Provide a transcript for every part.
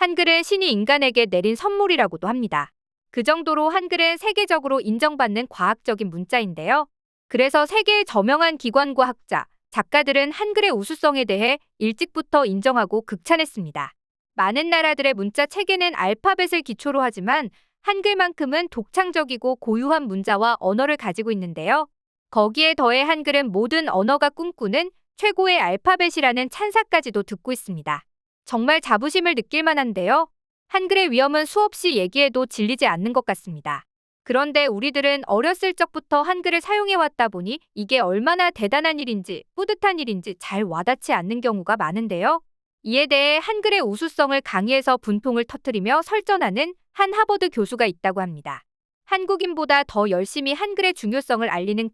한글은 신이 인간에게 내린 선물이라고도 합니다. 그 정도로 한글은 세계적으로 인정받는 과학적인 문자인데요. 그래서 세계의 저명한 기관과 학자, 작가들은 한글의 우수성에 대해 일찍부터 인정하고 극찬했습니다. 많은 나라들의 문자 체계는 알파벳을 기초로 하지만 한글만큼은 독창적이고 고유한 문자와 언어를 가지고 있는데요. 거기에 더해 한글은 모든 언어가 꿈꾸는 최고의 알파벳이라는 찬사까지도 듣고 있습니다. 정말 자부심을 느낄 만한데요. 한글의 위엄은 수없이 얘기해도 질리지 않는 것 같습니다. 그런데 우리들은 어렸을 적부터 한글을 사용해왔다 보니 이게 얼마나 대단한 일인지 뿌듯한 일인지 잘 와닿지 않는 경우가 많은데요. 이에 대해 한글의 우수성을 강의에서 분통을 터뜨리며 설전하는 한 하버드 교수가 있다고 합니다. 한국인보다 더 열심히 한글의 중요성을 알리는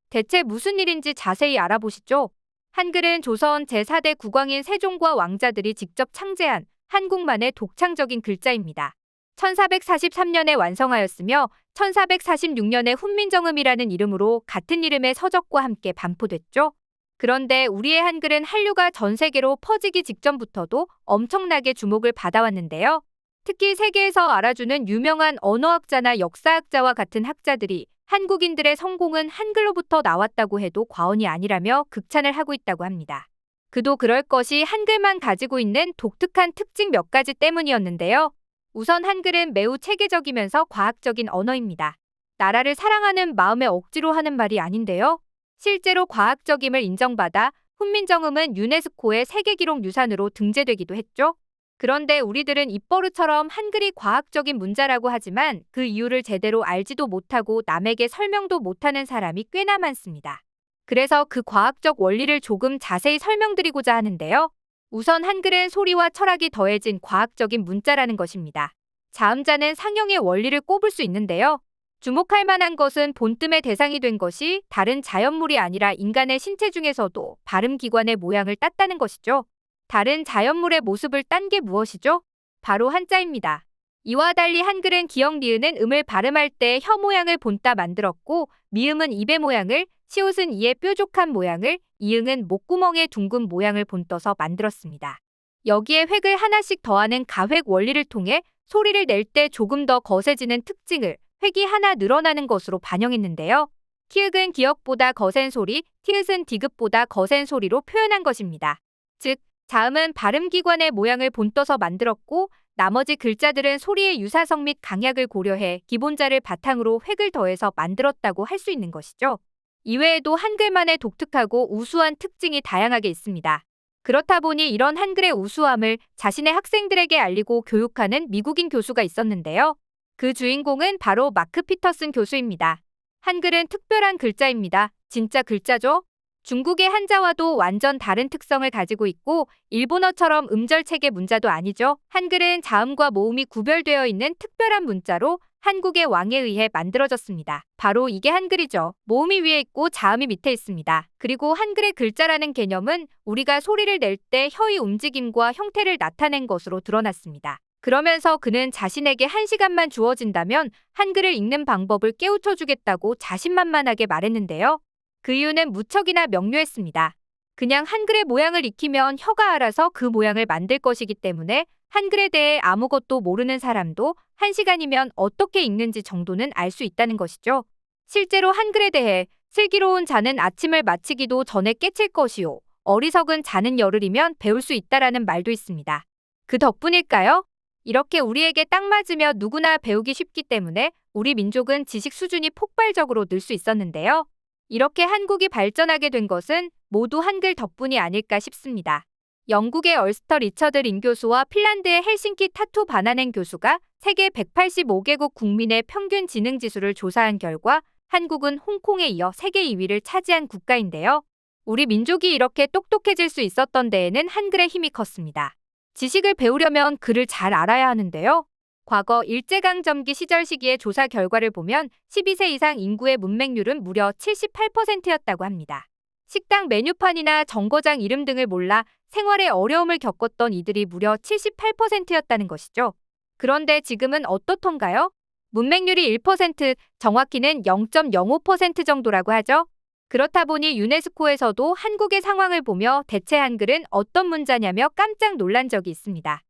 대체 무슨 일인지 자세히 알아보시죠. 한글은 조선 제4대 국왕인 세종과 왕자들이 직접 창제한 한국만의 독창적인 글자입니다. 1443년에 완성하였으며 1446년에 훈민정음이라는 이름으로 같은 이름의 서적과 함께 반포됐죠. 그런데 우리의 한글은 한류가 전 세계로 퍼지기 직전부터도 엄청나게 주목을 받아왔는데요. 특히 세계에서 알아주는 유명한 언어학자나 역사학자와 같은 학자들이 한국인들의 성공은 한글로부터 나왔다고 해도 과언이 아니라며 극찬을 하고 있다고 합니다. 그도 그럴 것이 한글만 가지고 있는 독특한 특징 몇 가지 때문이었는데요. 우선 한글은 매우 체계적이면서 과학적인 언어입니다. 나라를 사랑하는 마음에 억지로 하는 말이 아닌데요. 실제로 과학적임을 인정받아 훈민정음은 유네스코의 세계기록 유산으로 등재되기도 했죠. 그런데 우리들은 입버릇처럼 한글이 과학적인 문자라고 하지만 그 이유를 제대로 알지도 못하고 남에게 설명도 못하는 사람이 꽤나 많습니다. 그래서 그 과학적 원리를 조금 자세히 설명드리고자 하는데요. 우선 한글은 소리와 철학이 더해진 과학적인 문자라는 것입니다. 자음자는 상형의 원리를 꼽을 수 있는데요. 주목할 만한 것은 본뜸의 대상이 된 것이 다른 자연물이 아니라 인간의 신체 중에서도 발음기관의 모양을 땄다는 것이죠. 다른 자연물의 모습을 딴 게 무엇이죠? 바로 한자입니다. 이와 달리 한글은 기역 니은은 음을 발음할 때 혀 모양을 본따 만들었고 미음은 입의 모양을, 시옷은 이의 뾰족한 모양을, 이응은 목구멍의 둥근 모양을 본떠서 만들었습니다. 여기에 획을 하나씩 더하는 가획 원리를 통해 소리를 낼 때 조금 더 거세지는 특징을 획이 하나 늘어나는 것으로 반영했는데요. 키읔은 기역보다 거센 소리, 티읕은 디귿보다 거센 소리로 표현한 것입니다. 즉, 자음은 발음기관의 모양을 본떠서 만들었고 나머지 글자들은 소리의 유사성 및 강약을 고려해 기본자를 바탕으로 획을 더해서 만들었다고 할 수 있는 것이죠. 이외에도 한글만의 독특하고 우수한 특징이 다양하게 있습니다. 그렇다 보니 이런 한글의 우수함을 자신의 학생들에게 알리고 교육하는 미국인 교수가 있었는데요. 그 주인공은 바로 마크 피터슨 교수입니다. 한글은 특별한 글자입니다. 진짜 글자죠? 중국의 한자와도 완전 다른 특성을 가지고 있고 일본어처럼 음절체계 문자도 아니죠. 한글은 자음과 모음이 구별되어 있는 특별한 문자로 한국의 왕에 의해 만들어졌습니다. 바로 이게 한글이죠. 모음이 위에 있고 자음이 밑에 있습니다. 그리고 한글의 글자라는 개념은 우리가 소리를 낼 때 혀의 움직임과 형태를 나타낸 것으로 드러났습니다. 그러면서 그는 자신에게 1시간만 주어진다면 한글을 읽는 방법을 깨우쳐 주겠다고 자신만만하게 말했는데요. 그 이유는 무척이나 명료했습니다. 그냥 한글의 모양을 익히면 혀가 알아서 그 모양을 만들 것이기 때문에 한글에 대해 아무것도 모르는 사람도 1시간이면 어떻게 읽는지 정도는 알 수 있다는 것이죠. 실제로 한글에 대해 슬기로운 자는 아침을 마치기도 전에 깨칠 것이요. 어리석은 자는 열흘이면 배울 수 있다라는 말도 있습니다. 그 덕분일까요? 이렇게 우리에게 딱 맞으며 누구나 배우기 쉽기 때문에 우리 민족은 지식 수준이 폭발적으로 늘 수 있었는데요. 이렇게 한국이 발전하게 된 것은 모두 한글 덕분이 아닐까 싶습니다. 영국의 얼스터 리처드 린 교수와 핀란드의 헬싱키 타투 바나넨 교수가 세계 185개국 국민의 평균 지능 지수를 조사한 결과 한국은 홍콩에 이어 세계 2위를 차지한 국가인데요. 우리 민족이 이렇게 똑똑해질 수 있었던 데에는 한글의 힘이 컸습니다. 지식을 배우려면 글을 잘 알아야 하는데요. 과거 일제강점기 시절 시기의 조사 결과를 보면 12세 이상 인구의 문맹률은 무려 78%였다고 합니다. 식당 메뉴판이나 정거장 이름 등을 몰라 생활에 어려움을 겪었던 이들이 무려 78%였다는 것이죠. 그런데 지금은 어떻던가요? 문맹률이 1%, 정확히는 0.05% 정도라고 하죠. 그렇다 보니 유네스코에서도 한국의 상황을 보며 대체 한글은 어떤 문자냐며 깜짝 놀란 적이 있습니다.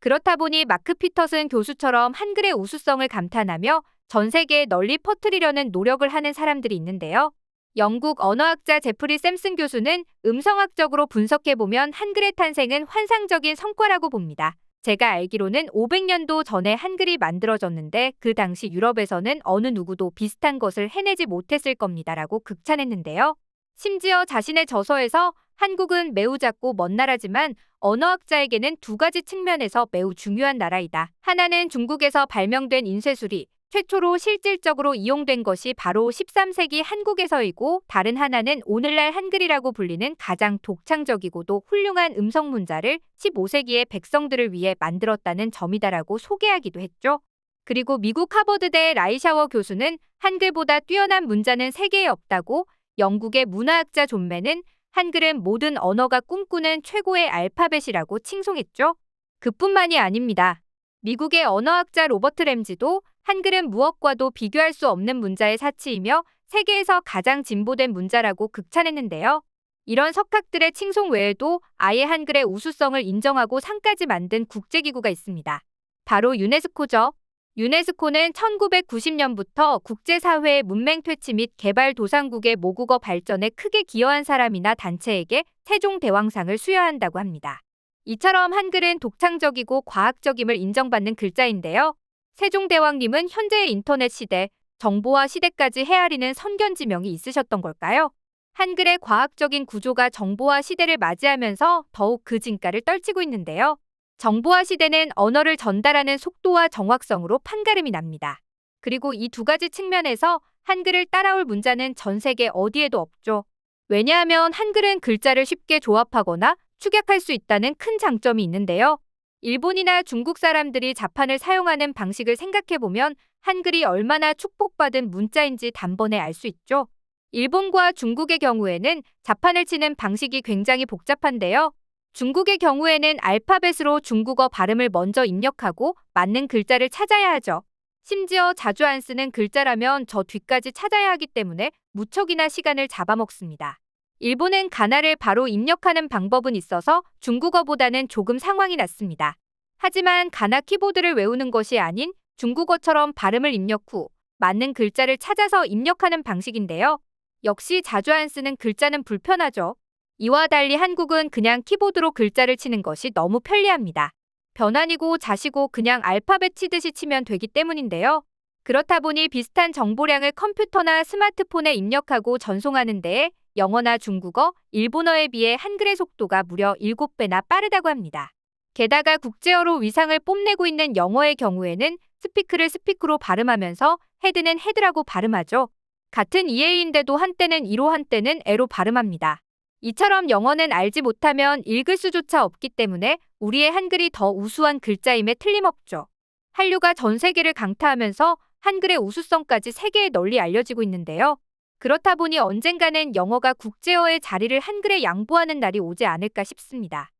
그렇다 보니 마크 피터슨 교수처럼 한글의 우수성을 감탄하며 전 세계에 널리 퍼뜨리려는 노력을 하는 사람들이 있는데요. 영국 언어학자 제프리 샘슨 교수는 음성학적으로 분석해보면 한글의 탄생은 환상적인 성과라고 봅니다. 제가 알기로는 500년도 전에 한글이 만들어졌는데 그 당시 유럽에서는 어느 누구도 비슷한 것을 해내지 못했을 겁니다라고 극찬했는데요. 심지어 자신의 저서에서 한국은 매우 작고 먼 나라지만 언어학자에게는 두 가지 측면에서 매우 중요한 나라이다. 하나는 중국에서 발명된 인쇄술이 최초로 실질적으로 이용된 것이 바로 13세기 한국에서이고 다른 하나는 오늘날 한글이라고 불리는 가장 독창적이고도 훌륭한 음성 문자를 15세기의 백성들을 위해 만들었다는 점이다라고 소개하기도 했죠. 그리고 미국 하버드대 라이샤워 교수는 한글보다 뛰어난 문자는 세계에 없다고, 영국의 문화학자 존 맨은 한글은 모든 언어가 꿈꾸는 최고의 알파벳이라고 칭송했죠. 그뿐만이 아닙니다. 미국의 언어학자 로버트 램지도 한글은 무엇과도 비교할 수 없는 문자의 사치이며 세계에서 가장 진보된 문자라고 극찬했는데요. 이런 석학들의 칭송 외에도 아예 한글의 우수성을 인정하고 상까지 만든 국제기구가 있습니다. 바로 유네스코죠. 유네스코는 1990년부터 국제사회의 문맹퇴치 및 개발도상국의 모국어 발전에 크게 기여한 사람이나 단체에게 세종대왕상을 수여한다고 합니다. 이처럼 한글은 독창적이고 과학적임을 인정받는 글자인데요. 세종대왕님은 현재의 인터넷 시대, 정보화 시대까지 헤아리는 선견지명이 있으셨던 걸까요? 한글의 과학적인 구조가 정보화 시대를 맞이하면서 더욱 그 진가를 떨치고 있는데요. 정보화 시대는 언어를 전달하는 속도와 정확성으로 판가름이 납니다. 그리고 이 두 가지 측면에서 한글을 따라올 문자는 전 세계 어디에도 없죠. 왜냐하면 한글은 글자를 쉽게 조합하거나 축약할 수 있다는 큰 장점이 있는데요. 일본이나 중국 사람들이 자판을 사용하는 방식을 생각해보면 한글이 얼마나 축복받은 문자인지 단번에 알 수 있죠. 일본과 중국의 경우에는 자판을 치는 방식이 굉장히 복잡한데요. 중국의 경우에는 알파벳으로 중국어 발음을 먼저 입력하고 맞는 글자를 찾아야 하죠. 심지어 자주 안 쓰는 글자라면 저 뒤까지 찾아야 하기 때문에 무척이나 시간을 잡아먹습니다. 일본은 가나를 바로 입력하는 방법은 있어서 중국어보다는 조금 상황이 낫습니다. 하지만 가나 키보드를 외우는 것이 아닌 중국어처럼 발음을 입력 후 맞는 글자를 찾아서 입력하는 방식인데요. 역시 자주 안 쓰는 글자는 불편하죠. 이와 달리 한국은 그냥 키보드로 글자를 치는 것이 너무 편리합니다. 변환이고 자시고 그냥 알파벳 치듯이 치면 되기 때문인데요. 그렇다 보니 비슷한 정보량을 컴퓨터나 스마트폰에 입력하고 전송하는 데에 영어나 중국어, 일본어에 비해 한글의 속도가 무려 7배나 빠르다고 합니다. 게다가 국제어로 위상을 뽐내고 있는 영어의 경우에는 스피크를 스피크로 발음하면서 헤드는 헤드라고 발음하죠. 같은 이해인데도 한때는 이로 한때는 에로 발음합니다. 이처럼 영어는 알지 못하면 읽을 수조차 없기 때문에 우리의 한글이 더 우수한 글자임에 틀림없죠. 한류가 전 세계를 강타하면서 한글의 우수성까지 세계에 널리 알려지고 있는데요. 그렇다 보니 언젠가는 영어가 국제어의 자리를 한글에 양보하는 날이 오지 않을까 싶습니다.